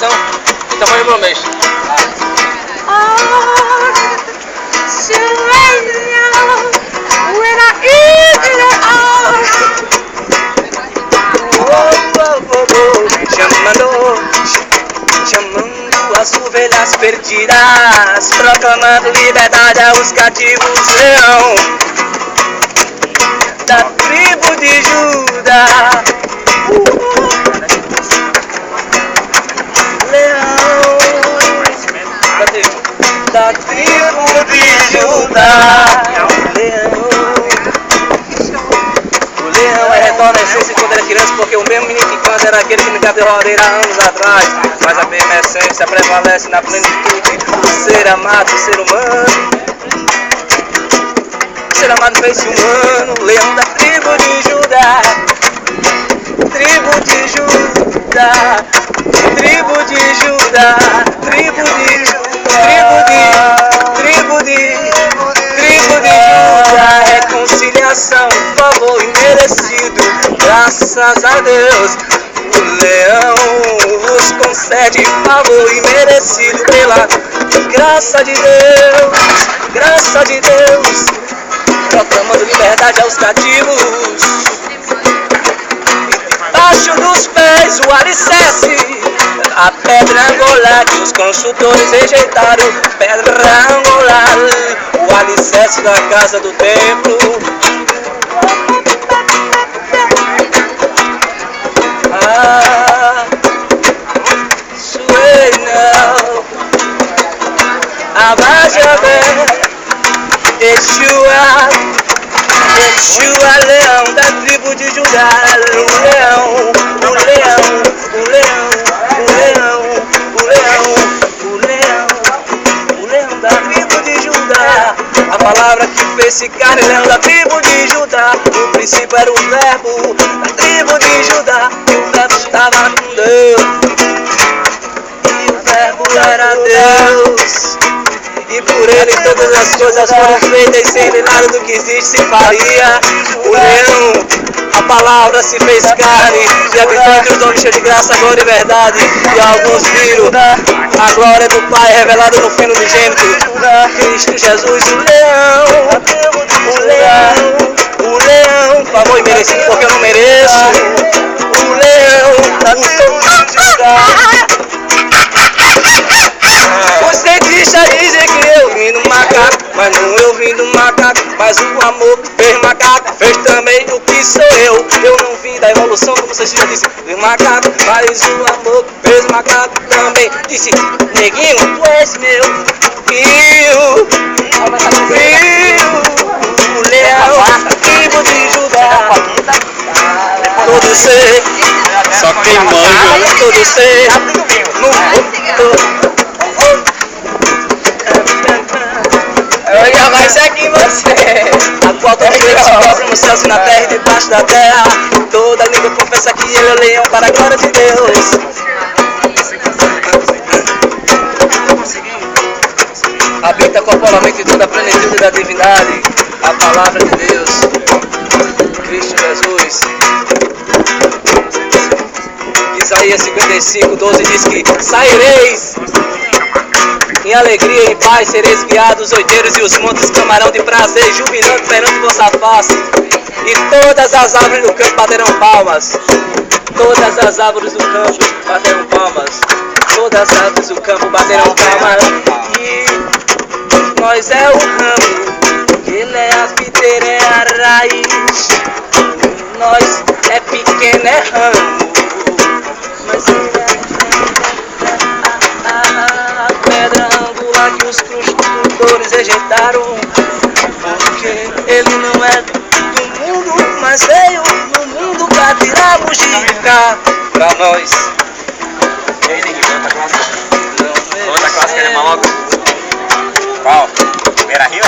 Então foi o meu mês. Chamando as ovelhas perdidas, proclamando liberdade aos cativos, leão da tribo de Judá. Leão da tribo de Judá. O leão é retorna a essência quando era criança, porque o mesmo menino que canta era aquele que me deu rodeira anos atrás. Mas a mesma essência prevalece na plenitude do ser amado, ser humano. O ser amado fez-se humano, leão da tribo de Judá. Tribo de Judá, tribo de Judá, tribo de Judá. Reconciliação, favor imerecido, graças a Deus. O leão vos concede favor imerecido pela graça de Deus, graça de Deus, proclamando liberdade aos cativos. Debaixo dos pés o alicerce, a pedra angular que os construtores rejeitaram. Pedra angular, o alicerce da casa do templo. Yeshua, leão da tribo de Judá. O leão da tribo de Judá. A palavra que fez-se carne, leão da tribo de Judá. No princípio era o verbo da tribo de Judá. E o verbo estava com Deus, e o verbo era Deus. E por ele todas as coisas foram feitas, sem ele nada do que existe se faria. O leão, a palavra se fez carne e habitou entre os homens, cheio de graça, glória e verdade. E alguns viram a glória do Pai revelada no Filho unigênito, Cristo Jesus. O leão, favor imerecido porque eu não mereço. O leão da tribo de Judá. Os dentistas dizem que eu vim do macaco, mas não eu vim do macaco. Mas o amor fez macaco, fez também o que sou eu. Eu não vim da evolução, como você já disse, do macaco, mas o amor fez macaco também. Disse, neguinho, tu és meu. O leão, tribo de Judá. Todo ser, Só quem manja. todo ser, no mundo. Vai seguir você. A qual todo joelho se dobra nos céus e na terra e debaixo da terra. Toda língua confessa que ele é o leão para a glória de Deus. Habita corporalmente toda a plenitude da divindade. A palavra de Deus, Cristo Jesus. Isaías 55, 12 diz que saireis em alegria e paz, sereis guiados, os oiteiros e os montes clamarão de prazer, jubilando perante vossa face. E todas as árvores do campo baterão palmas. Todas as árvores do campo baterão palmas. Todas as árvores do campo baterão palmas. E nós é o ramo, ele é a videira, é a raiz. Nós é pequeno, é ramo, mas ele é a pedra angular que os construtores rejeitaram. Porque ele não é do mundo, mas veio no mundo pra tirar a bugica pra nós. E aí, neguinho, outra clássica? Outra clássica de maluco? Qual? Beira Rio?